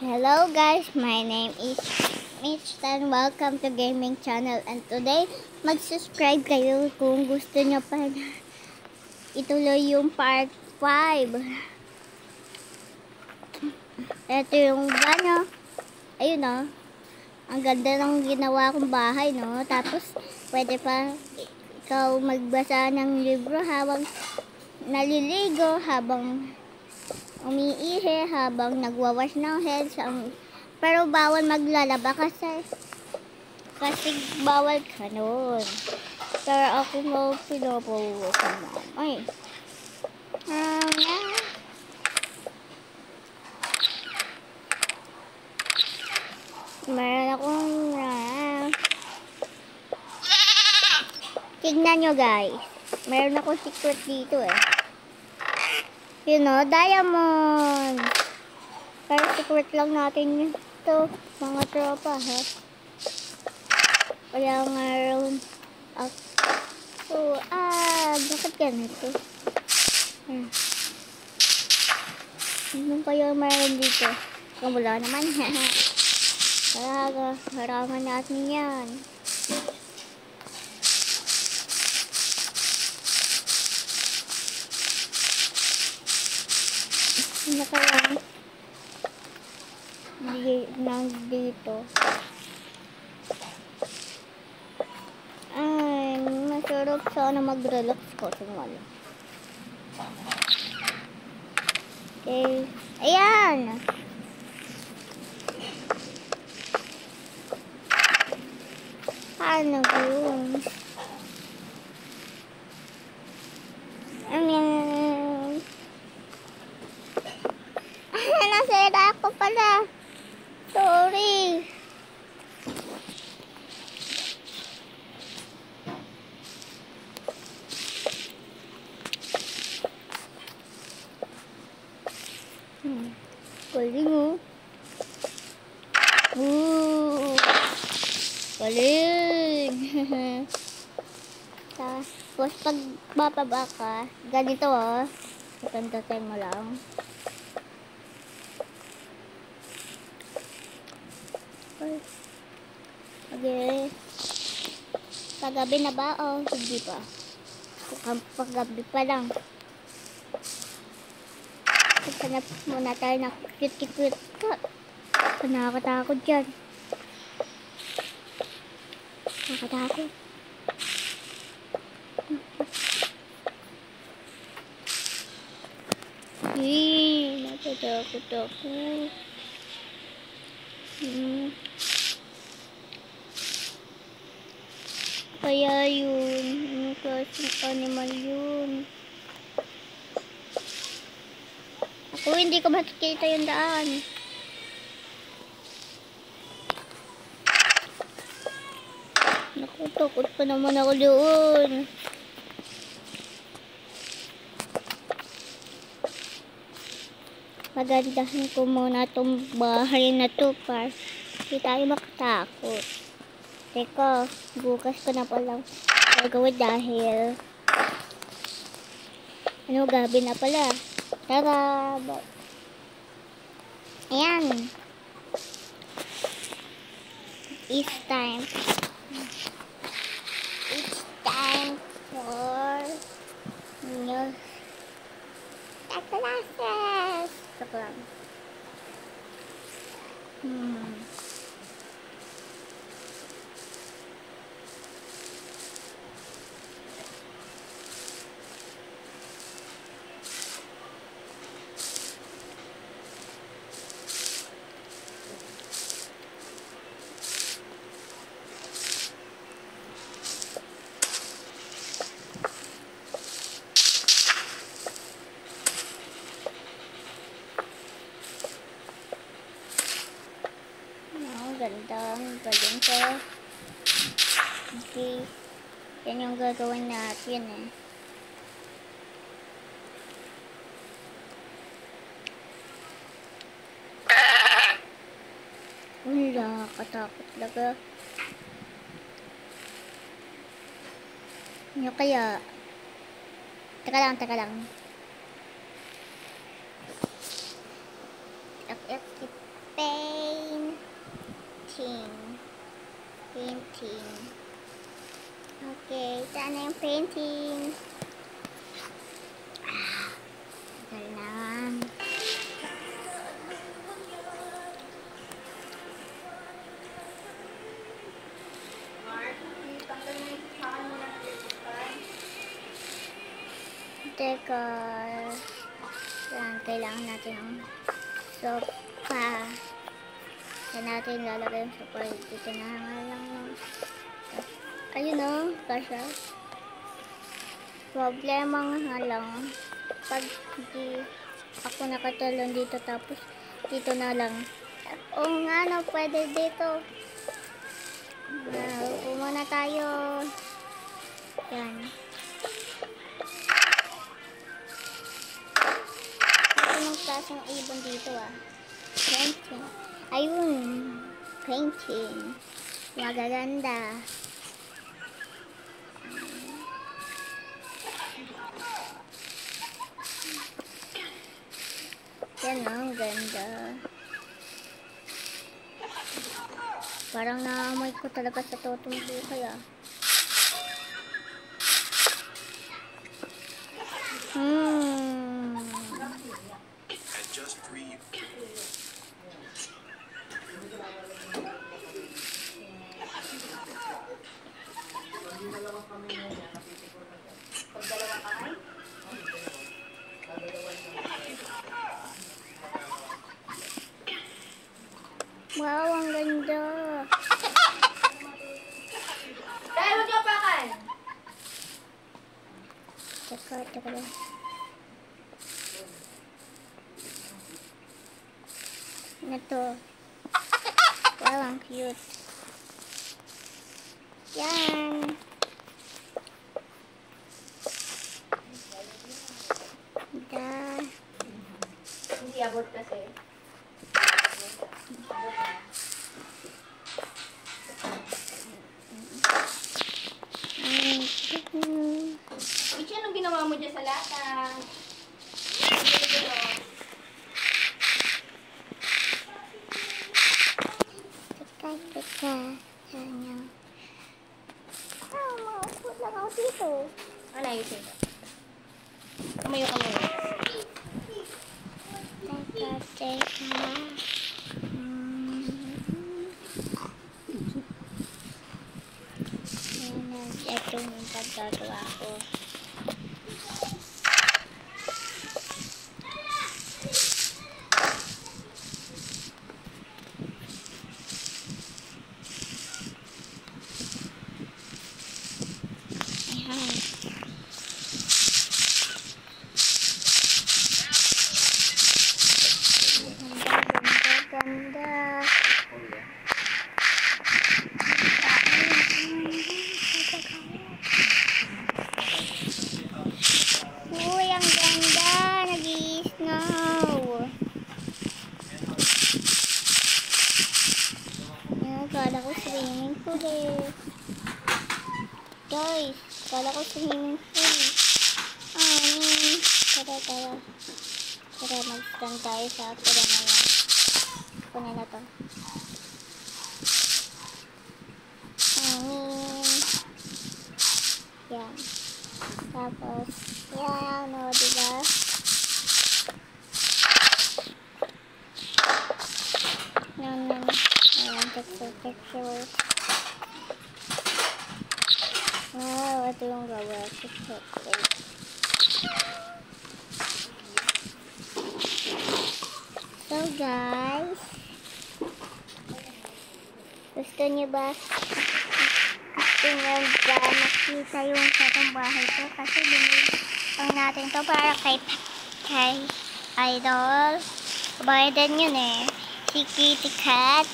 Hello guys, my name is Mitch and welcome to Gaming Channel, and today mag-subscribe kayo kung gusto nyo pa ituloy yung part 5. Ito yung ano, ayun o, ang ganda ng ginawa kong bahay, no? Tapos pwede pa ikaw magbasa ng libro habang naliligo, habang umiihi, habang nagwawash ng heads. Pero bawal maglalaba kasi bawal ka nun. Pero ako mo pinopo ko na. Ay. Meron akong tignan nyo guys. Meron akong secret dito eh. You know, diamond. Pero secret lang natin yun. Ito, mga tropa ha. Kaya ngayon ako, bakit ganito? Ano kaya meron dito? Kung wala naman ha. Kaya harangan natin yan. Ano kaya nandito? Ay, masarap sana mag-relax ko sa mga. Okay. Ayan! Paano yun? Nasira ako pala. Sorry. Galing oh. Galing. Tapos pag bababa ka, ganito oh. Itantatay mo lang. Okay. Paggabi na ba o hindi pa? Paggabi pa lang. Hanap muna tayo na cute. Nakakatakot dyan. Nakakatakot. Natatakot ako. Kaya yun, anong klaseng animal yun? Ako hindi ko makikita yung daan. Naku, takot pa naman ako doon. Magandahan ko muna itong bahay na to para hindi tayo makatakot. Teka, bukas ko na palang gagawin dahil gabi na pala. Tara! Ayan! It's time for news classes! Ito lang. Gandang galing ko. Okay. Yan yung gagawin natin eh. Wala, katakot talaga. Ano kaya? Teka lang. Ep, painting. Painting. Okay, saan na yung painting? Kailangan. Teka. Yan, kailangan natin ng sopa. Yan natin lalagay yung sopa. Dito na nga lang. Ayun o, kasha. Problema nga lang. Pag di ako nakatalon dito tapos dito na lang. Oo nga no, pwede dito. Upo muna tayo. Yan. Anong klaseng ibon dito ah? Painting. Ayun. Painting. Magaganda. Yan ang ganda. Parang naamoy ko talaga sa totong buhay ah. And just breathe. Wow, ang ganda. Dahil huwag niyo pakan. Teka lang. Ano to? Wow, ang cute. Yan. Ganda. Hindi abot kasi. Ichi, anong ginawa mo dyan sa lata? Teka. Yan. Maupo lang ako dito. Ano ayusin ko? Tumayo ka muna. Teka. Ito yung pagkagawa ko. Ayan. Ganda. Uy, ang ganda. Nag-i-snow. Yan, kala ko swimming pool eh. Guys, kala ko swimming pool. Tara. Tara, mag-stand tayo sa pula na yan. Kunin na to. Yan. Tapos, yan, o, diba? Ayan, picture. Wow, ito yung gawa. So, guys, gusto niyo ba? Gusto niyo ba makita yung sa bahay ko? Kasi binigyan natin to para kay Idol. Kabayadan yun eh. Si Kitty Cat.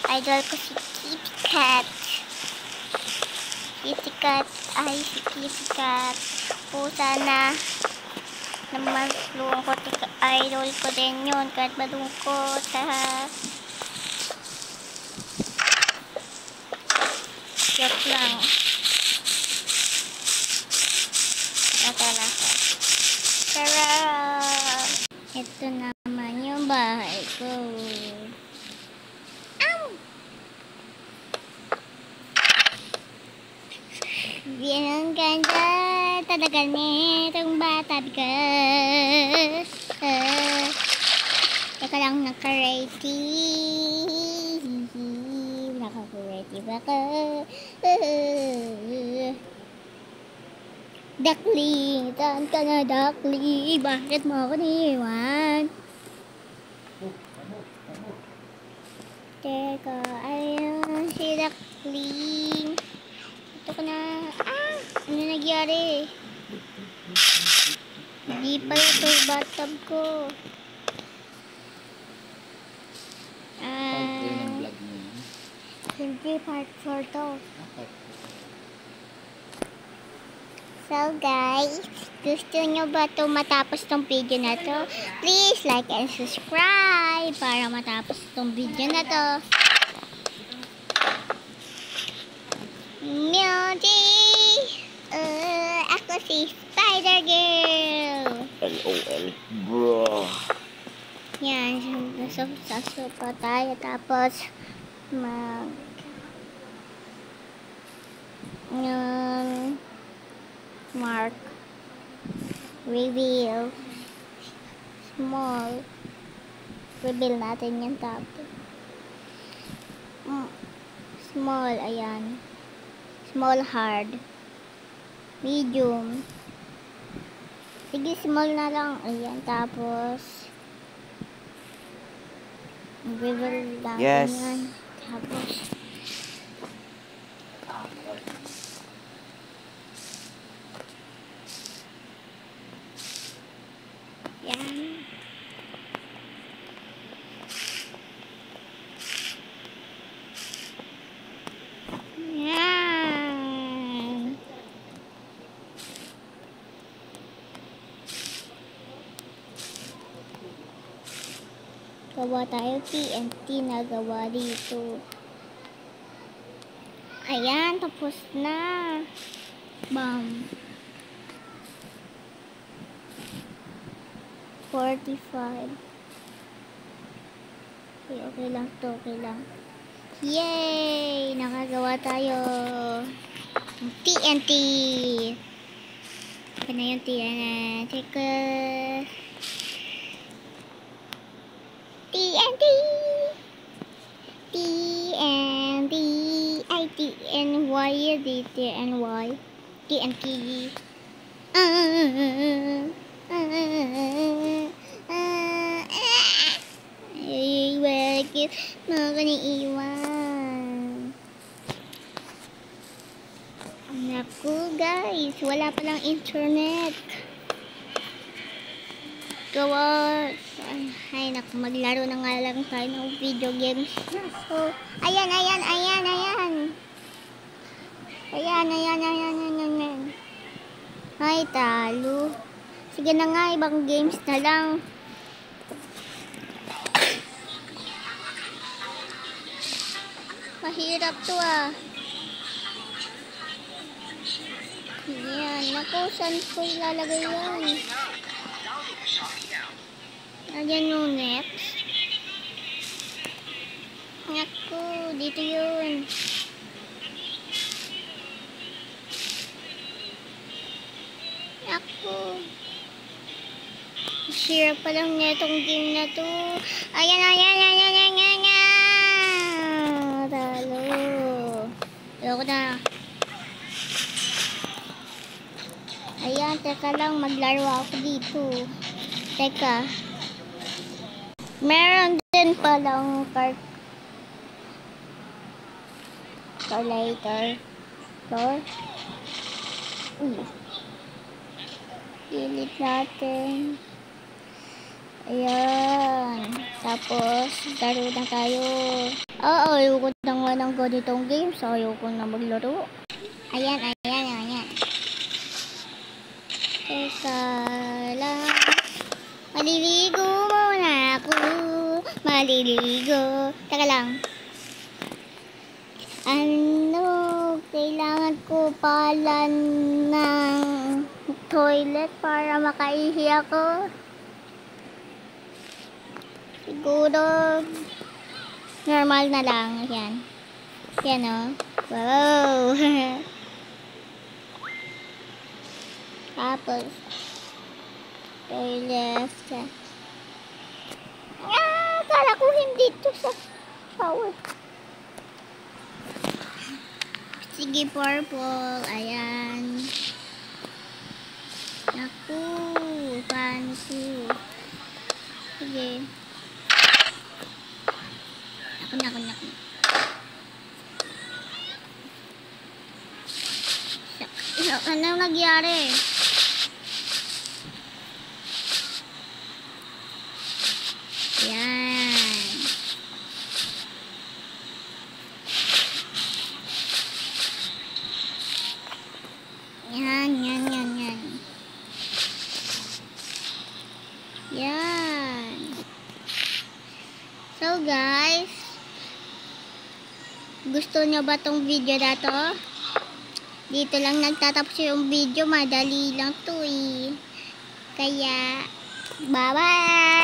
Idol ko si Kitty Cat. Si Kitty Cat. O sana naman lungkot idol ko din yun. Kahit malungkot ha. Joke lang. Tara. Ito naman yung bahay ko. Ang ganda talaga nitong bata ka. Teka lang, naka-ready. Naka-ready ba ka? Duckling, saan ka na, Duckling? Bakit mo ako niiwan? Teka, ayun si Duckling. Ito ko na. Ano nagyari? Hindi pala ito bathtub ko. Part 3 ng vlog mo yun. Hindi, part 4 to. So guys, gusto nyo ba ito matapos tong video na to? Please like and subscribe para matapos tong video na to. Mewdy! Ako si Spider Girl. LOL. Bro. Yan, sasupa tayo tapos mark reveal small reveal natin yan tapos small, ayan, small hard medium, sige small na lang, ayan, tapos reveal natin yan tapos yan. Yan. Gawa tayo TNT na gawa dito. Ayan, tapos na. Bam. 45. Okay lang to, okay lang. Yay! Nakagawa tayo. TNT. Ito na yung TNT. TNT. TNT. I TNY. TNY. TNT. Bakit mga kaniiwan? Naku guys, wala palang internet. Gawa. Ay naku, maglaro na nga lang tayo ng video games. So, ayan. Ayan. Ay, talo. Sige na nga, ibang games na lang. Mahirap to ah. Yan. Naku, saan ko ilalagay yan? Ayan yung next. Naku, dito yun. Naku. Share pa lang netong game na to. Ayan. Talo. Ayoko na. Ayan, teka lang. Maglaro ako dito. Teka. Meron din palang calculator. Delete natin. Ayan. Tapos, laro na tayo. Ayoko na nga ng ganitong games. Ayoko na maglaro. Ayan. Teka lang. Maliligo muna ako. Teka lang. Ano? Kailangan ko pala ng toilet para makaihi ako. Siguro normal na lang. Yan o. Wow. Tapos, kay left. Ah, kala ko hindi to sa power. Sige, purple. Ayan. Naku, fancy. Sige. Naku. Anong nagyari? Yan. Yan. Yan. So guys, gusto nyo ba tong video na to? Dito lang nagtatapos yung video. Madali lang to eh. Kaya, bye-bye!